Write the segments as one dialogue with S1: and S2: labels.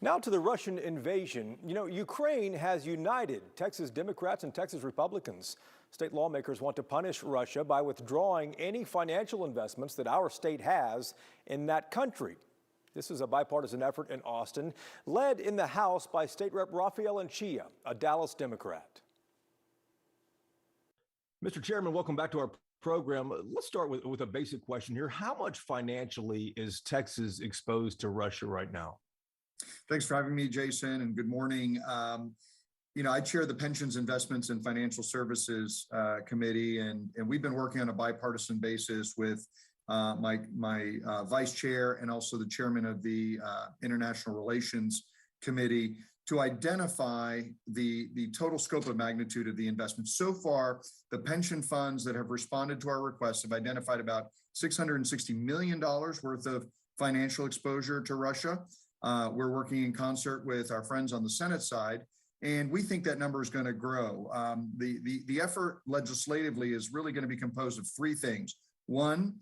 S1: Now to the Russian invasion. Ukraine has united Texas Democrats and Texas Republicans. State lawmakers want to punish Russia by withdrawing any financial investments that our state has in that country. This is a bipartisan effort in Austin, led in the House by State Rep. Rafael Anchia, a Dallas Democrat. Mr. Chairman, welcome back to our program. Let's start with a basic question here. How much financially is Texas exposed to Russia right now?
S2: Thanks for having me, Jason, and good morning. I chair the Pensions, Investments, and Financial Services Committee, and we've been working on a bipartisan basis with my vice chair and also the chairman of the International Relations Committee to identify the total scope of magnitude of the investment. So far, the pension funds that have responded to our requests have identified about $660 million worth of financial exposure to Russia. We're working in concert with our friends on the Senate side, and we think that number is going to grow. The effort legislatively is really going to be composed of three things. One,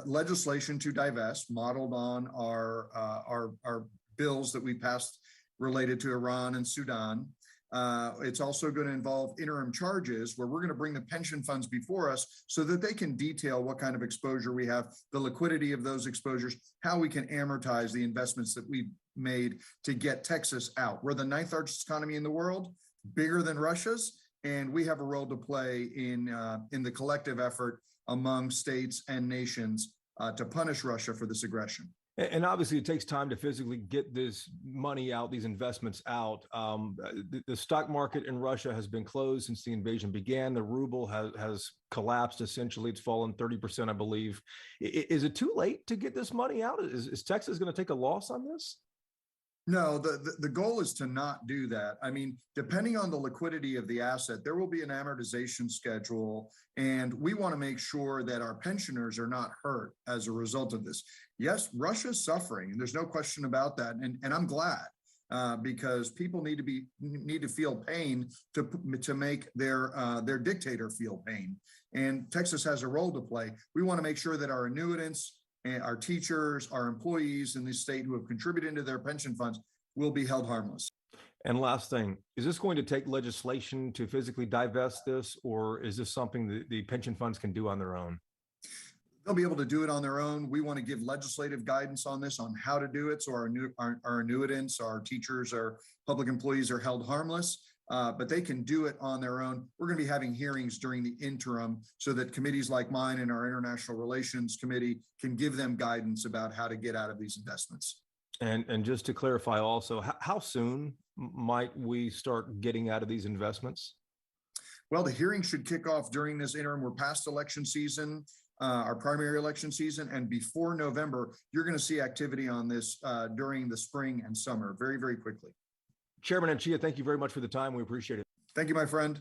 S2: legislation to divest, modeled on our bills that we passed related to Iran and Sudan. It's also going to involve interim charges where we're going to bring the pension funds before us so that they can detail what kind of exposure we have, the liquidity of those exposures, how we can amortize the investments that we made to get Texas out. We're the ninth largest economy in the world, bigger than Russia's, and we have a role to play in the collective effort among states and nations to punish Russia for this aggression.
S1: And obviously, it takes time to physically get this money out, these investments out. The stock market in Russia has been closed since the invasion began. The ruble has collapsed. Essentially, it's fallen 30%, I believe. Is it too late to get this money out? Is Texas going to take a loss on this?
S2: No, the goal is to not do that. I mean, depending on the liquidity of the asset, there will be an amortization schedule, and we want to make sure that our pensioners are not hurt as a result of this. Yes, Russia's suffering, and there's no question about that. And I'm glad because people need to feel pain to make their dictator feel pain. And Texas has a role to play. We want to make sure that our annuitants and our teachers, our employees in the state who have contributed to their pension funds will be held harmless.
S1: And last thing, is this going to take legislation to physically divest this, or is this something that the pension funds can do on their own?
S2: They'll be able to do it on their own. We want to give legislative guidance on this, on how to do it. So our annuitants, our teachers, our public employees are held harmless. But they can do it on their own. We're going to be having hearings during the interim so that committees like mine and our International Relations Committee can give them guidance about how to get out of these investments.
S1: And just to clarify also, how soon might we start getting out of these investments?
S2: Well, the hearing should kick off during this interim. We're past election season, our primary election season, and before November, you're going to see activity on this during the spring and summer very, very quickly.
S1: Chairman Anchia, thank you very much for the time. We appreciate it.
S2: Thank you, my friend.